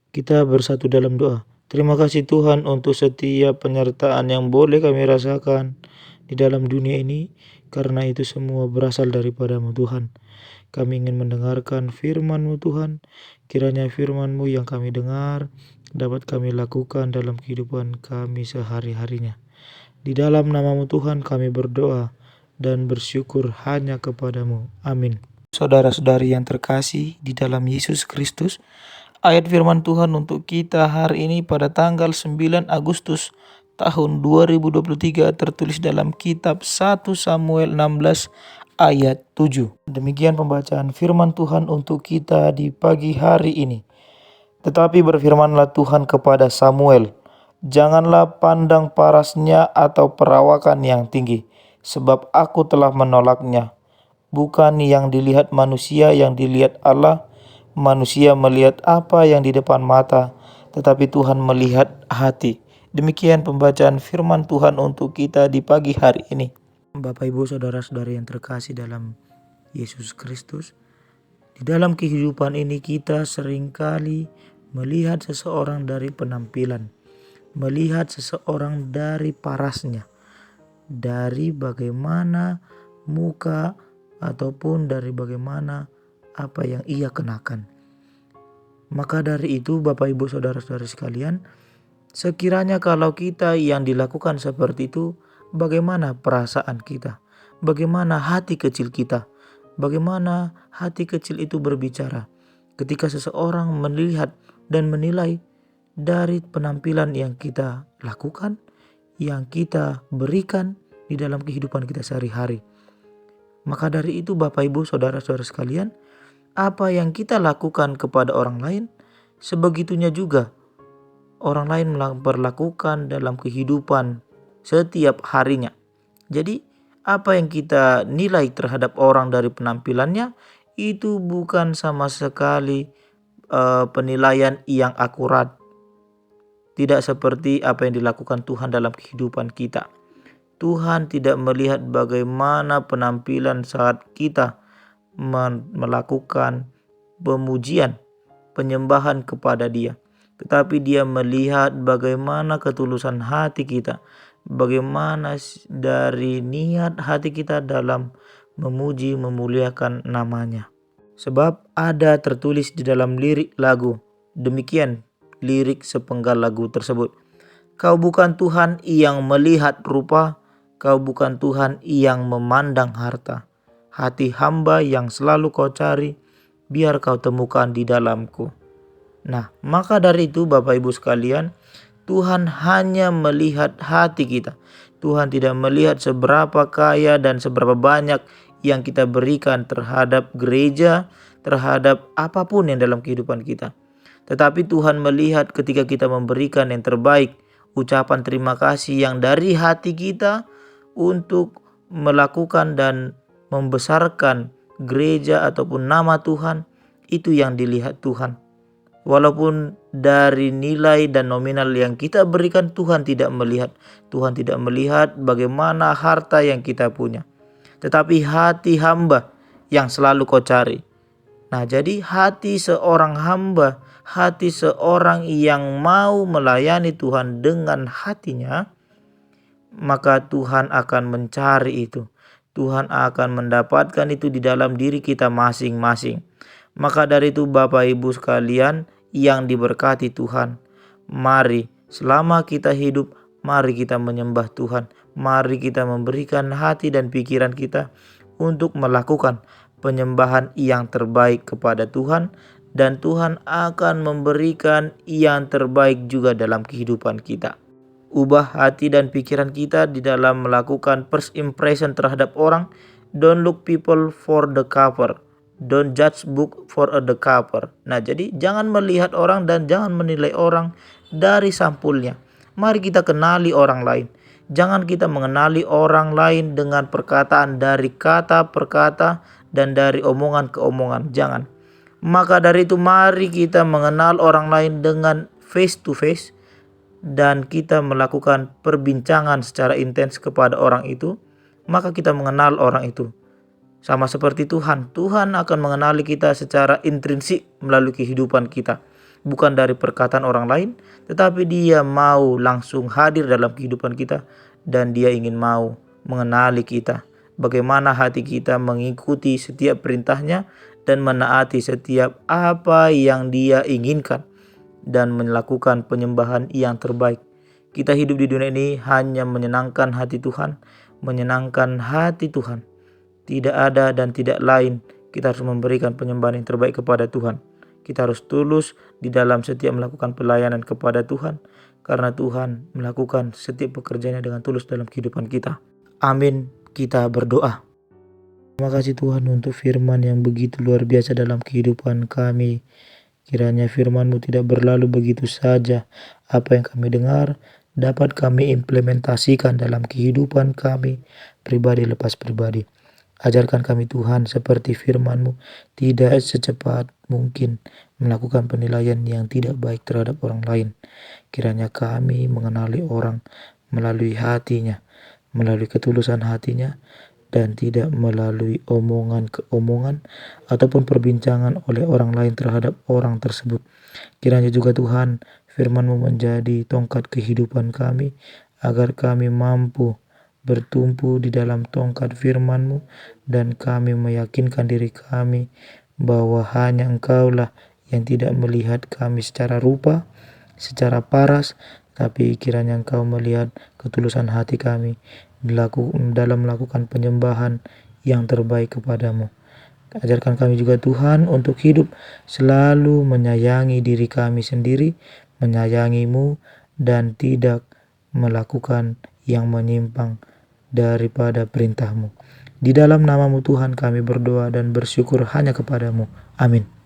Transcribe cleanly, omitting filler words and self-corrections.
Kita bersatu dalam doa. Terima kasih Tuhan untuk setiap penyertaan yang boleh kami rasakan di dalam dunia ini, karena itu semua berasal daripada-Mu Tuhan. Kami ingin mendengarkan firman-Mu Tuhan. Kiranya firman-Mu yang kami dengar dapat kami lakukan dalam kehidupan kami sehari-harinya. Di dalam nama-Mu Tuhan kami berdoa dan bersyukur hanya kepada-Mu. Amin. Saudara-saudari yang terkasih di dalam Yesus Kristus, ayat firman Tuhan untuk kita hari ini pada tanggal 9 Agustus tahun 2023 tertulis dalam kitab 1 Samuel 16 ayat 7. Demikian pembacaan firman Tuhan untuk kita di pagi hari ini. Tetapi berfirmanlah Tuhan kepada Samuel, janganlah pandang parasnya atau perawakan yang tinggi, sebab aku telah menolaknya. Bukan yang dilihat manusia yang dilihat Allah. Manusia melihat apa yang di depan mata, tetapi Tuhan melihat hati. Demikian pembacaan firman Tuhan untuk kita di pagi hari ini. Bapak Ibu saudara-saudari yang terkasih dalam Yesus Kristus, di dalam kehidupan ini kita seringkali melihat seseorang dari penampilan, melihat seseorang dari parasnya, dari bagaimana muka ataupun dari bagaimana apa yang ia kenakan. Maka dari itu Bapak Ibu saudara-saudari sekalian, sekiranya kalau kita yang dilakukan seperti itu, bagaimana perasaan kita? Bagaimana hati kecil kita? Bagaimana hati kecil itu berbicara ketika seseorang melihat dan menilai dari penampilan yang kita lakukan, yang kita berikan di dalam kehidupan kita sehari-hari. Maka dari itu Bapak Ibu saudara-saudara sekalian, apa yang kita lakukan kepada orang lain, sebegitunya juga orang lain memperlakukan dalam kehidupan setiap harinya. Jadi apa yang kita nilai terhadap orang dari penampilannya, itu bukan sama sekali penilaian yang akurat. Tidak seperti apa yang dilakukan Tuhan dalam kehidupan kita. Tuhan tidak melihat bagaimana penampilan saat kita melakukan pemujian, penyembahan kepada Dia. Tetapi Dia melihat bagaimana ketulusan hati kita, bagaimana dari niat hati kita dalam memuji, memuliakan namanya. Sebab ada tertulis di dalam lirik lagu, demikian lirik sepenggal lagu tersebut. Kau bukan Tuhan yang melihat rupa, Kau bukan Tuhan yang memandang harta. Hati hamba yang selalu Kau cari, biar Kau temukan di dalamku. Nah, maka dari itu Bapak Ibu sekalian, Tuhan hanya melihat hati kita. Tuhan tidak melihat seberapa kaya dan seberapa banyak yang kita berikan terhadap gereja, terhadap apapun yang dalam kehidupan kita. Tetapi Tuhan melihat ketika kita memberikan yang terbaik, ucapan terima kasih yang dari hati kita untuk melakukan dan membesarkan gereja ataupun nama Tuhan, itu yang dilihat Tuhan. Walaupun dari nilai dan nominal yang kita berikan, Tuhan tidak melihat. Tuhan tidak melihat bagaimana harta yang kita punya, tetapi hati hamba yang selalu Kau cari. Nah, jadi hati seorang hamba, hati seorang yang mau melayani Tuhan dengan hatinya, maka Tuhan akan mencari itu. Tuhan akan mendapatkan itu di dalam diri kita masing-masing. Maka dari itu Bapak Ibu sekalian yang diberkati Tuhan, mari selama kita hidup, mari kita menyembah Tuhan. Mari kita memberikan hati dan pikiran kita untuk melakukan penyembahan yang terbaik kepada Tuhan. Dan Tuhan akan memberikan yang terbaik juga dalam kehidupan kita. Ubah hati dan pikiran kita di dalam melakukan first impression terhadap orang. Don't look people for the cover. Don't judge book for the cover. Nah, jadi jangan melihat orang dan jangan menilai orang dari sampulnya. Mari kita kenali orang lain. Jangan kita mengenali orang lain dengan perkataan dari kata per kata dan dari omongan ke omongan. Jangan. Maka dari itu mari kita mengenal orang lain dengan face to face. Dan kita melakukan perbincangan secara intens kepada orang itu, maka kita mengenal orang itu. Sama seperti Tuhan, Tuhan akan mengenali kita secara intrinsik melalui kehidupan kita. bukan dari perkataan orang lain, tetapi Dia mau langsung hadir dalam kehidupan kita dan Dia ingin mau mengenali kita, bagaimana hati kita mengikuti setiap perintahnya dan menaati setiap apa yang Dia inginkan dan melakukan penyembahan yang terbaik. Kita hidup di dunia ini hanya menyenangkan hati Tuhan, menyenangkan hati Tuhan. Tidak ada dan tidak lain. Kita harus memberikan penyembahan yang terbaik kepada Tuhan. Kita harus tulus di dalam setiap melakukan pelayanan kepada Tuhan, karena Tuhan melakukan setiap pekerjaannya dengan tulus dalam kehidupan kita. Amin. Kita berdoa. Terima kasih Tuhan untuk firman yang begitu luar biasa dalam kehidupan kami. Kiranya firman-Mu tidak berlalu begitu saja. Apa yang kami dengar dapat kami implementasikan dalam kehidupan kami, pribadi lepas pribadi. Ajarkan kami Tuhan seperti firman-Mu, tidak secepat mungkin melakukan penilaian yang tidak baik terhadap orang lain. Kiranya kami mengenali orang melalui hatinya, melalui ketulusan hatinya, dan tidak melalui omongan ke omongan ataupun perbincangan oleh orang lain terhadap orang tersebut. Kiranya juga Tuhan, firman-Mu menjadi tongkat kehidupan kami, agar kami mampu bertumpu di dalam tongkat firman-Mu, dan kami meyakinkan diri kami bahwa hanya Engkaulah yang tidak melihat kami secara rupa, secara paras, tapi kiranya Engkau melihat ketulusan hati kami dalam melakukan penyembahan yang terbaik kepadamu. Ajarkan kami juga Tuhan untuk hidup selalu menyayangi diri kami sendiri, menyayangi-Mu, dan tidak melakukan yang menyimpang daripada perintah-Mu. Di dalam nama-Mu Tuhan kami berdoa dan bersyukur hanya kepadamu. Amin.